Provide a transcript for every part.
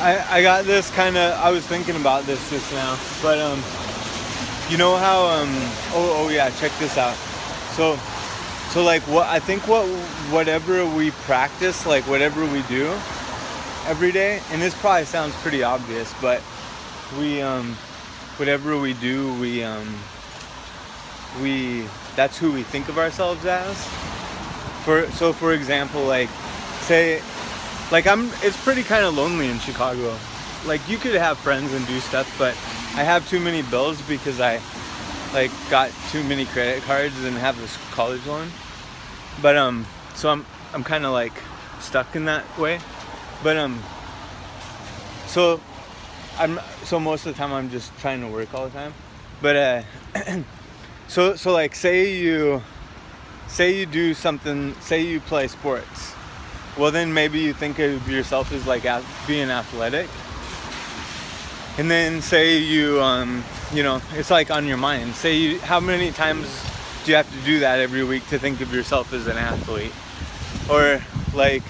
I got this kind of. I was thinking about this just now, but you know how oh yeah, check this out. So like what I think whatever we practice, like whatever we do every day, and this probably sounds pretty obvious, but we whatever we do, we that's who we think of ourselves as. For example, like say like it's pretty kind of lonely in Chicago. Like you could have friends and do stuff, but I have too many bills because I like got too many credit cards and have this college loan. But so I'm kind of like stuck in that way. But so most of the time I'm just trying to work all the time. But so like say you do something, say you play sports. Well, then maybe you think of yourself as like being athletic. And then say you it's like on your mind. Say how many times do you have to do that every week to think of yourself as an athlete? Or like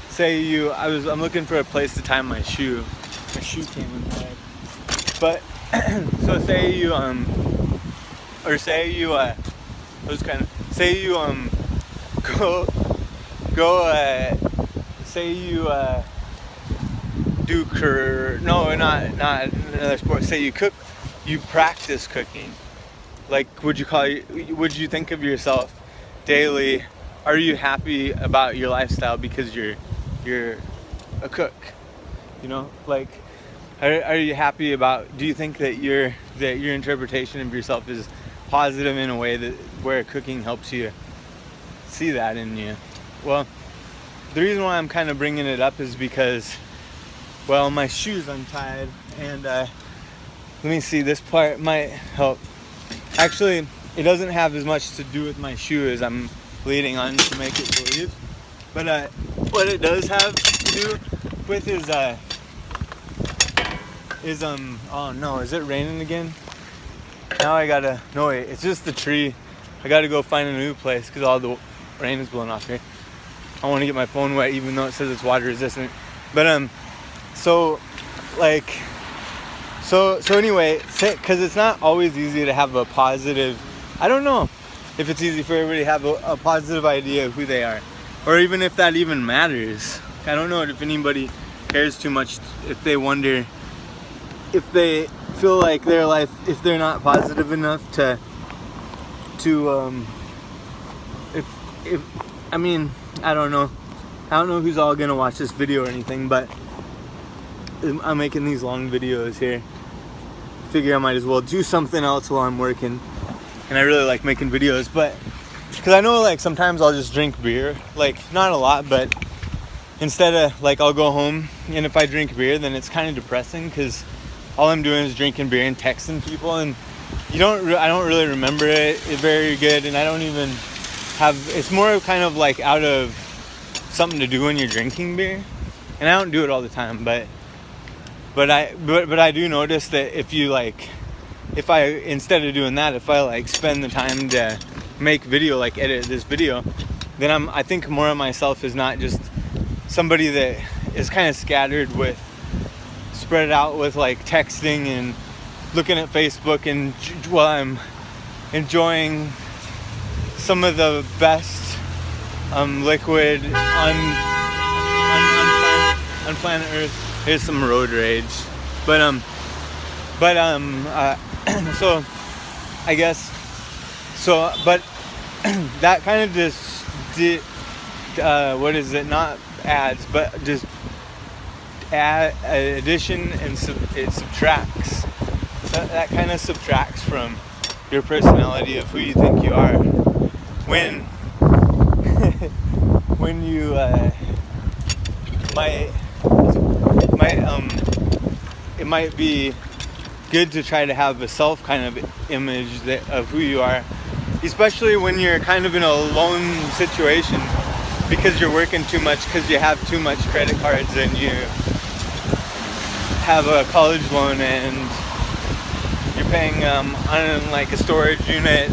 say I'm looking for a place to tie my shoe. My shoe came untied. But so say you say you do not another sport. Say you cook, you practice cooking. Like would you think of yourself daily? Are you happy about your lifestyle because you're a cook? You know, like are you happy about? Do you think that your interpretation of yourself is positive in a way that where cooking helps you see that in you? Well, the reason why I'm kind of bringing it up is because, well, my shoe's untied, and let me see, this part might help. Actually, it doesn't have as much to do with my shoe as I'm leading on to make it believe. But what it does have to do with is oh no, is it raining again? Now no wait, it's just the tree. I gotta go find a new place because all the rain is blowing off here. I want to get my phone wet even though it says it's water resistant. But so anyway, because it's not always easy to have a positive, I don't know if it's easy for everybody to have a positive idea of who they are, or even if that even matters. I don't know if anybody cares too much, if they wonder if they feel like their life, if they're not positive enough to if I mean, I don't know who's all gonna watch this video or anything, but I'm making these long videos here. Figure I might as well do something else while I'm working, and I really like making videos, but because I know like sometimes I'll just drink beer, like not a lot, but instead of like I'll go home, and if I drink beer then it's kind of depressing because all I'm doing is drinking beer and texting people, and I don't really remember it very good, and I don't even it's more kind of like out of something to do when you're drinking beer, and I don't do it all the time, but I do notice that if I instead of doing that, if I like spend the time to make video, like edit this video, then I think more of myself is not just somebody that is kind of scattered with, spread out with like texting and looking at Facebook, and while I'm enjoying some of the best liquid on planet Earth. Here's some road rage, but so I guess so, but that kind of just what is it? Not adds, but just addition, and it subtracts. That kind of subtracts from your personality of who you think you are. When you it might be good to try to have a self kind of image of who you are, especially when you're kind of in a lone situation because you're working too much, because you have too much credit cards and you have a college loan and you're paying on like a storage unit,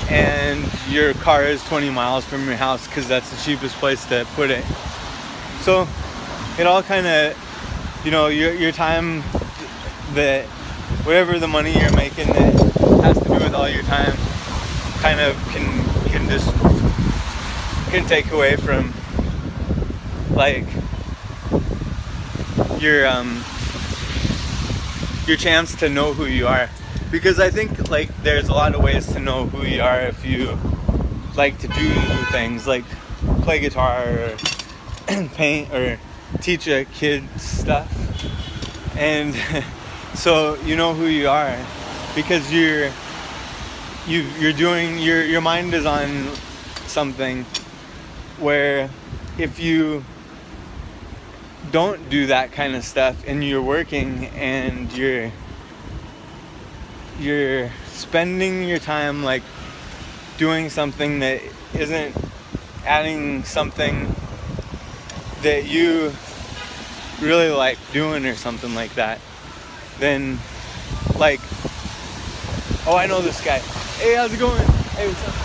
and your car is 20 miles from your house because that's the cheapest place to put it. So it all kind of your time, that whatever the money you're making that has to do with all your time kind of can take away from like your chance to know who you are. Because I think like there's a lot of ways to know who you are if you like to do things like play guitar or paint or teach a kid stuff. And so you know who you are because your mind is on something where if you don't do that kind of stuff and you're working and you're spending your time like doing something that isn't adding something that you really like doing or something like that, then like, oh, I know this guy. Hey, how's it going? Hey, what's up?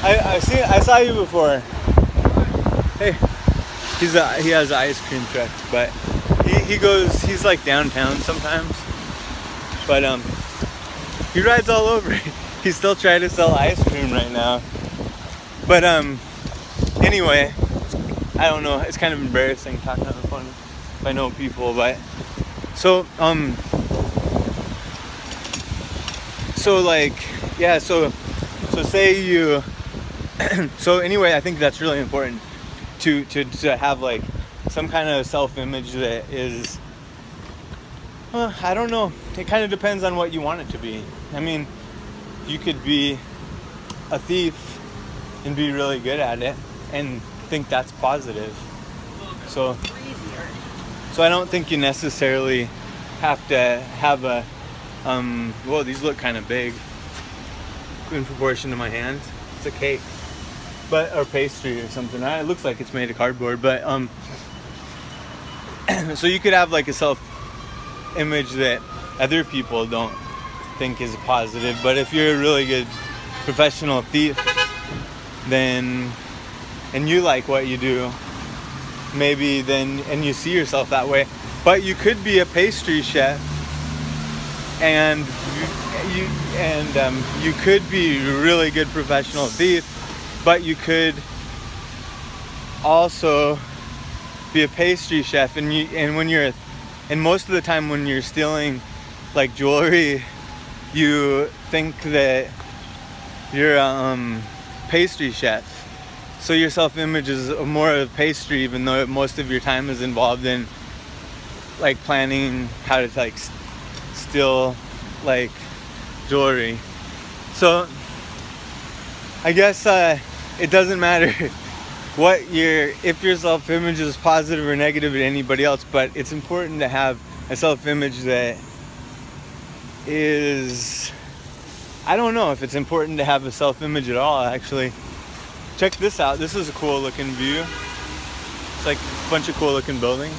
I saw you before. Hey, he has an ice cream truck, but he's like downtown sometimes, but he rides all over. He's still trying to sell ice cream right now, but anyway, I don't know, it's kind of embarrassing talking on the phone if I know people, but so like, yeah, so say you so anyway, I think that's really important to have like some kind of self-image that is, I don't know, it kind of depends on what you want it to be. I mean, you could be a thief and be really good at it and think that's positive. So I don't think you necessarily have to have a well, these look kind of big in proportion to my hand. It's a cake, or pastry or something. It looks like it's made of cardboard, but so you could have like a self-image that other people don't think is positive, but if you're a really good professional thief, then, and you like what you do, maybe then, and you see yourself that way. But you could be a pastry chef, and you could be a really good professional thief, but you could also be a pastry chef, and most of the time when you're stealing like jewelry, you think that you're a pastry chef. So your self-image is more of pastry, even though most of your time is involved in like planning how to like steal like jewelry. So I guess it doesn't matter if your self-image is positive or negative to anybody else, but it's important to have a self-image that is, I don't know if it's important to have a self-image at all, actually. Check this out. This is a cool looking view. It's like a bunch of cool looking buildings.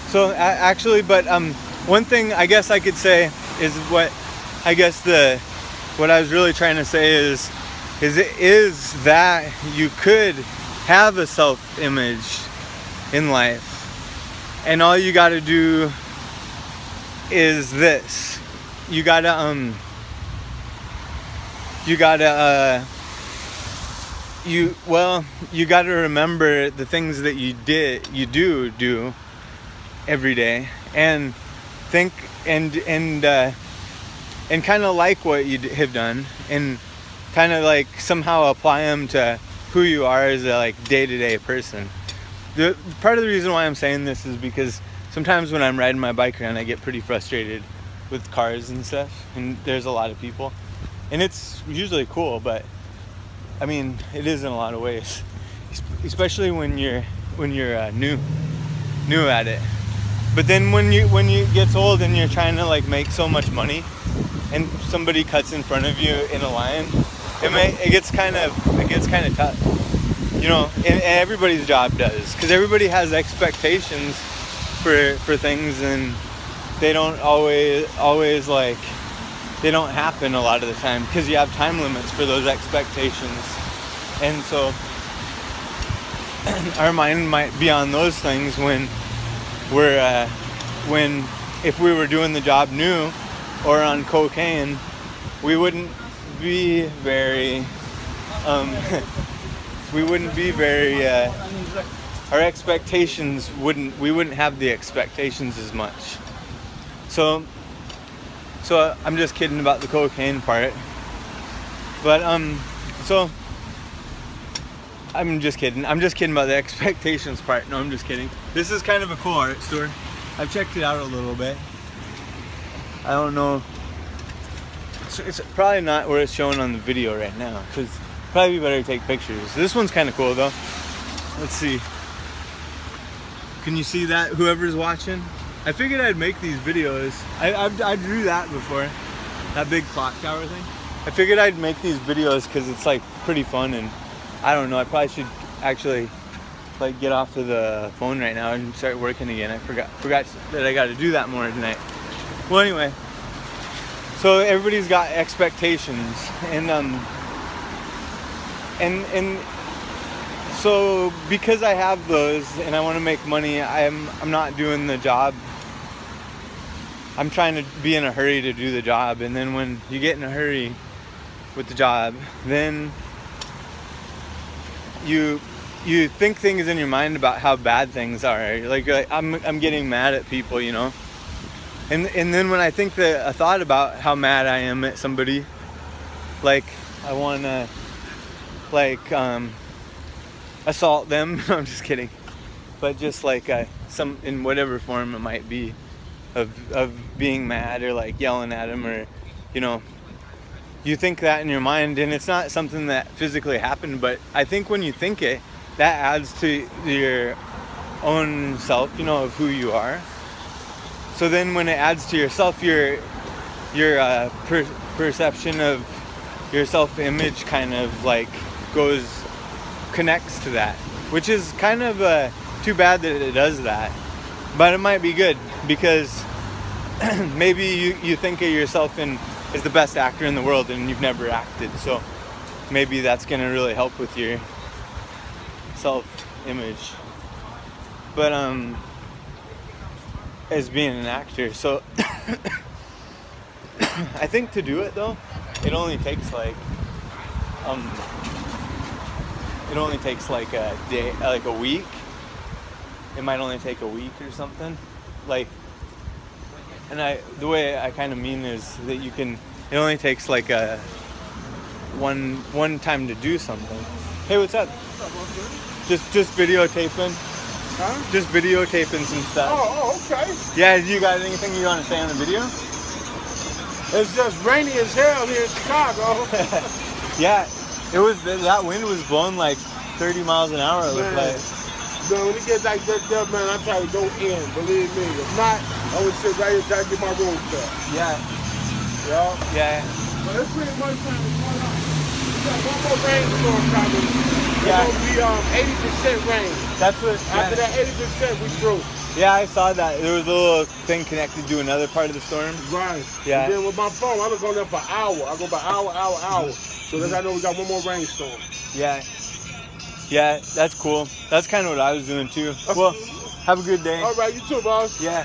So actually, but one thing I guess I could say is what I was really trying to say is that you could have a self-image in life, and all you got to do is this. You gotta remember the things that you do every day, and think and kind of like what you have done, and kind of like somehow apply them to who you are as a like day-to-day person. The part of the reason why I'm saying this is because sometimes when I'm riding my bike around, I get pretty frustrated with cars and stuff, and there's a lot of people, and it's usually cool, but I mean, it is in a lot of ways, especially when you're new at it. But then when you get old and you're trying to like make so much money, and somebody cuts in front of you in a line, it gets kind of tough, you know. And everybody's job does, because everybody has expectations for things, and they don't always like, they don't happen a lot of the time because you have time limits for those expectations. And so our mind might be on those things when we're if we were doing the job new or on cocaine, we wouldn't be very our expectations we wouldn't have the expectations as much. So I'm just kidding about the cocaine part. But so I'm just kidding about the expectations part. No, I'm just kidding. This is kind of a cool art store. I've checked it out a little bit. I don't know. It's probably not where it's showing on the video right now, because probably better to take pictures. This one's kind of cool though. Let's see. Can you see that? Whoever's watching? I figured I'd make these videos. I drew that before. That big clock tower thing. I figured I'd make these videos because it's like pretty fun, and I don't know, I probably should actually like get off of the phone right now and start working again. I forgot that I got to do that more tonight. Well, anyway, so everybody's got expectations, and so because I have those and I want to make money, I'm not doing the job. I'm trying to be in a hurry to do the job, and then when you get in a hurry with the job, then you think things in your mind about how bad things are. Like I'm getting mad at people, you know. And then when I think a thought about how mad I am at somebody, like I want to like assault them. I'm just kidding. But just like some in whatever form it might be of being mad or like yelling at them, or you know, you think that in your mind, and it's not something that physically happened, but I think when you think it, that adds to your own self, you know, of who you are. So then when it adds to yourself, your perception of your self-image kind of like connects to that, which is kind of too bad that it does that. But it might be good, because maybe you think of yourself as the best actor in the world and you've never acted. So maybe that's going to really help with your self-image. But as being an actor, so I think to do it though, it only takes like a day, like a week. It might only take a week or something. Like, and the way I kind of mean is that it only takes like a one time to do something. Hey, what's up? Just videotaping. Huh? Just videotaping some stuff. Oh, okay. Yeah, you got anything you want to say on the video? It's just rainy as hell here in Chicago. Yeah, it was, that wind was blowing like 30 miles an hour. It looked like. Man, when it gets like that, man, I try to go in, believe me. If not, I would sit right here trying to get my room set. Yeah. Yeah. But it's pretty much time to come out. We got one more rainstorm coming. Yeah. It's going to be 80% rain. That's what. After that 80%, we through. Yeah, I saw that. There was a little thing connected to another part of the storm. Right. Yeah. And then with my phone, I was going there for an hour. I go by hour. So then I know we got one more rainstorm. Yeah. Yeah, that's cool. That's kind of what I was doing too. Well, have a good day. All right, you too, boss. Yeah.